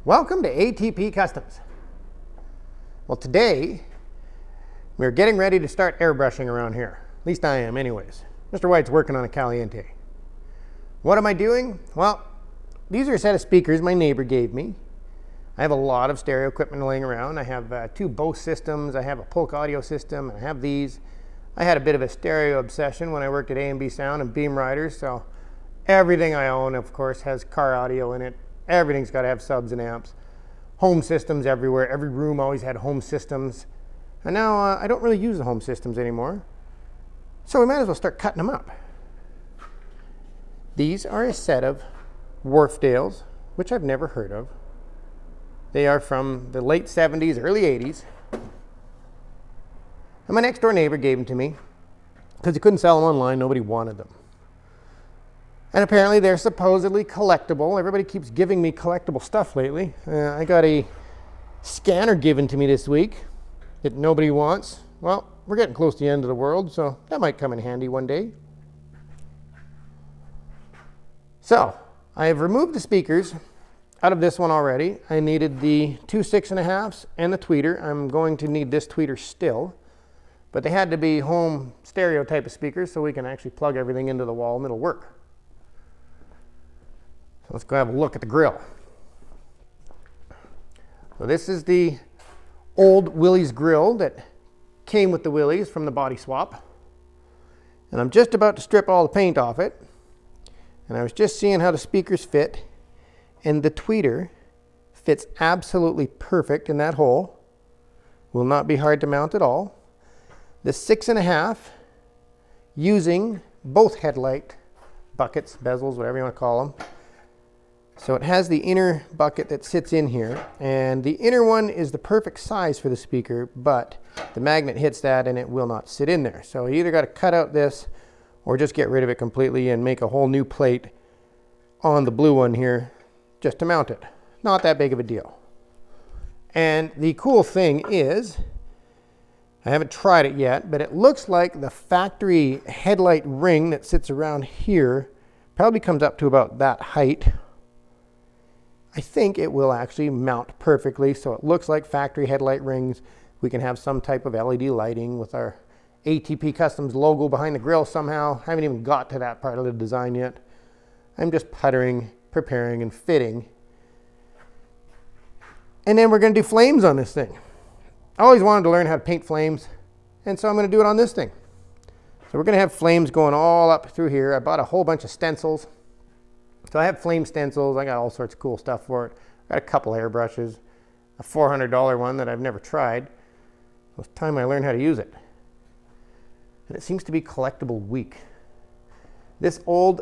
Welcome to ATP Customs. Well, today we're getting ready to start airbrushing around here. At least I am anyways. Mr. White's working on a Caliente. What am I doing? Well, these are a set of speakers my neighbor gave me. I have a lot of stereo equipment laying around. I have two Bose systems, I have a Polk audio system, and I have these. I had a bit of a stereo obsession when I worked at A&B Sound and Beam Riders, so everything I own, of course, has car audio in it. Everything's got to have subs and amps. Home systems everywhere. Every room always had home systems. And now I don't really use the home systems anymore. So we might as well start cutting them up. These are a set of Wharfdales, which I've never heard of. They are from the late 70s, early 80s. And my next door neighbor gave them to me because he couldn't sell them online. Nobody wanted them. And apparently they're supposedly collectible. Everybody keeps giving me collectible stuff lately. I got a scanner given to me this week that nobody wants. Well, we're getting close to the end of the world, so that might come in handy one day. So, I have removed the speakers out of this one already. I needed the two 6.5s and the tweeter. I'm going to need this tweeter still. But they had to be home stereo type of speakers so we can actually plug everything into the wall and it'll work. Let's go have a look at the grill. So this is the old Willys grill that came with the Willys from the body swap. And I'm just about to strip all the paint off it. And I was just seeing how the speakers fit. And the tweeter fits absolutely perfect in that hole. Will not be hard to mount at all. The 6.5, using both headlight buckets, bezels, whatever you want to call them. So it has the inner bucket that sits in here, and the inner one is the perfect size for the speaker, but the magnet hits that and it will not sit in there. So you either got to cut out this or just get rid of it completely and make a whole new plate on the blue one here just to mount it. Not that big of a deal. And the cool thing is, I haven't tried it yet, but it looks like the factory headlight ring that sits around here probably comes up to about that height. I think it will actually mount perfectly, so it looks like factory headlight rings. We can have some type of LED lighting with our ATP Customs logo behind the grill somehow. I haven't even got to that part of the design yet. I'm just puttering, preparing, and fitting. And then we're going to do flames on this thing. I always wanted to learn how to paint flames, and so I'm going to do it on this thing. So we're going to have flames going all up through here. I bought a whole bunch of stencils. So I have flame stencils. I got all sorts of cool stuff for it. I got a couple airbrushes, a $400 one that I've never tried. It's time I learn how to use it. And it seems to be collectible week. This old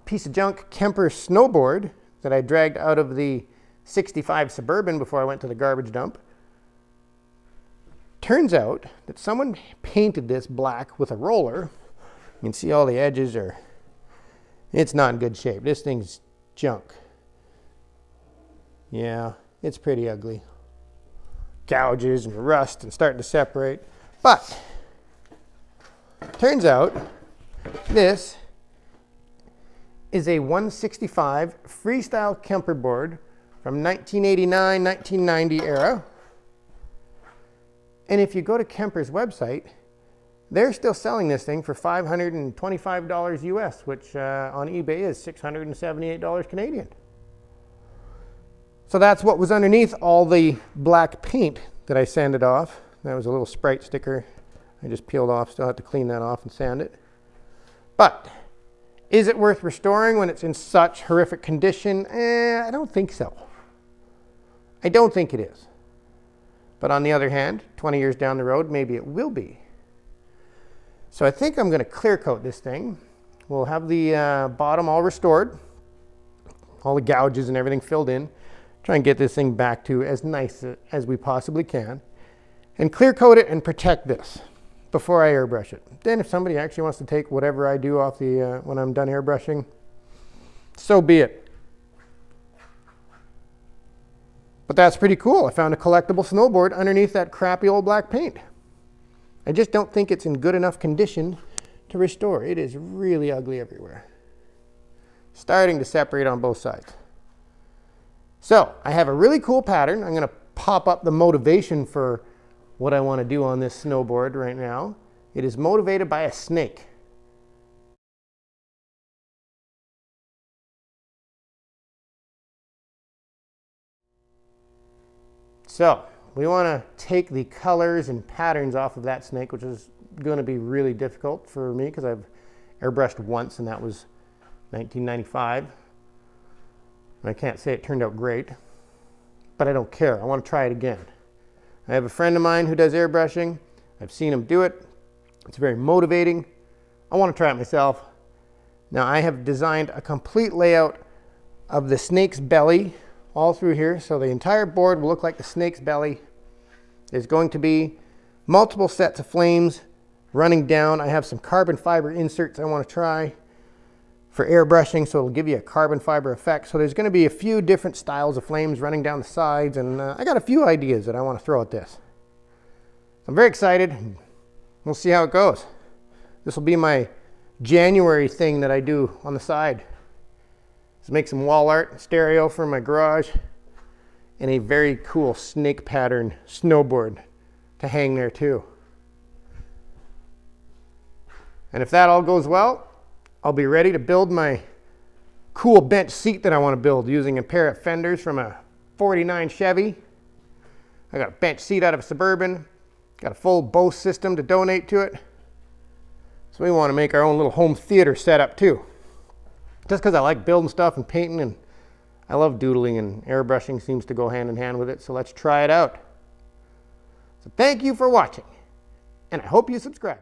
piece of junk Kemper Snowboard that I dragged out of the 65 Suburban before I went to the garbage dump. Turns out that someone painted this black with a roller. You can see all the edges are, it's not in good shape. This thing's junk. Yeah, it's pretty ugly. Gouges and rust and starting to separate. But, turns out this is a 165 freestyle Kemper board from 1989, 1990 era. And if you go to Kemper's website, they're still selling this thing for $525 US, which on eBay is $678 Canadian. So that's what was underneath all the black paint that I sanded off. That was a little Sprite sticker I just peeled off. Still have to clean that off and sand it. But is it worth restoring when it's in such horrific condition? I don't think so. I don't think it is. But on the other hand, 20 years down the road, maybe it will be. So I think I'm going to clear coat this thing. We'll have the bottom all restored, all the gouges and everything filled in. Try and get this thing back to as nice as we possibly can. And clear coat it and protect this before I airbrush it. Then if somebody actually wants to take whatever I do off the when I'm done airbrushing, so be it. But that's pretty cool. I found a collectible snowboard underneath that crappy old black paint. I just don't think it's in good enough condition to restore. It is really ugly everywhere. Starting to separate on both sides. So I have a really cool pattern. I'm going to pop up the motivation for what I want to do on this snowboard right now. It is motivated by a snake. So we want to take the colors and patterns off of that snake, which is going to be really difficult for me because I've airbrushed once and that was 1995. And I can't say it turned out great, but I don't care. I want to try it again. I have a friend of mine who does airbrushing. I've seen him do it. It's very motivating. I want to try it myself. Now I have designed a complete layout of the snake's belly all through here. So the entire board will look like the snake's belly. There's going to be multiple sets of flames running down. I have some carbon fiber inserts I want to try for airbrushing, so it'll give you a carbon fiber effect. So there's going to be a few different styles of flames running down the sides, and I got a few ideas that I want to throw at this. I'm very excited. We'll see how it goes. This will be my January thing that I do on the side. Let's make some wall art, stereo for my garage, and a very cool snake pattern snowboard to hang there too. And if that all goes well, I'll be ready to build my cool bench seat that I want to build using a pair of fenders from a 49 Chevy. I got a bench seat out of a Suburban, got a full Bose system to donate to it. So we want to make our own little home theater setup too. Just because I like building stuff and painting, and I love doodling, and airbrushing seems to go hand in hand with it. So let's try it out. So thank you for watching, and I hope you subscribe.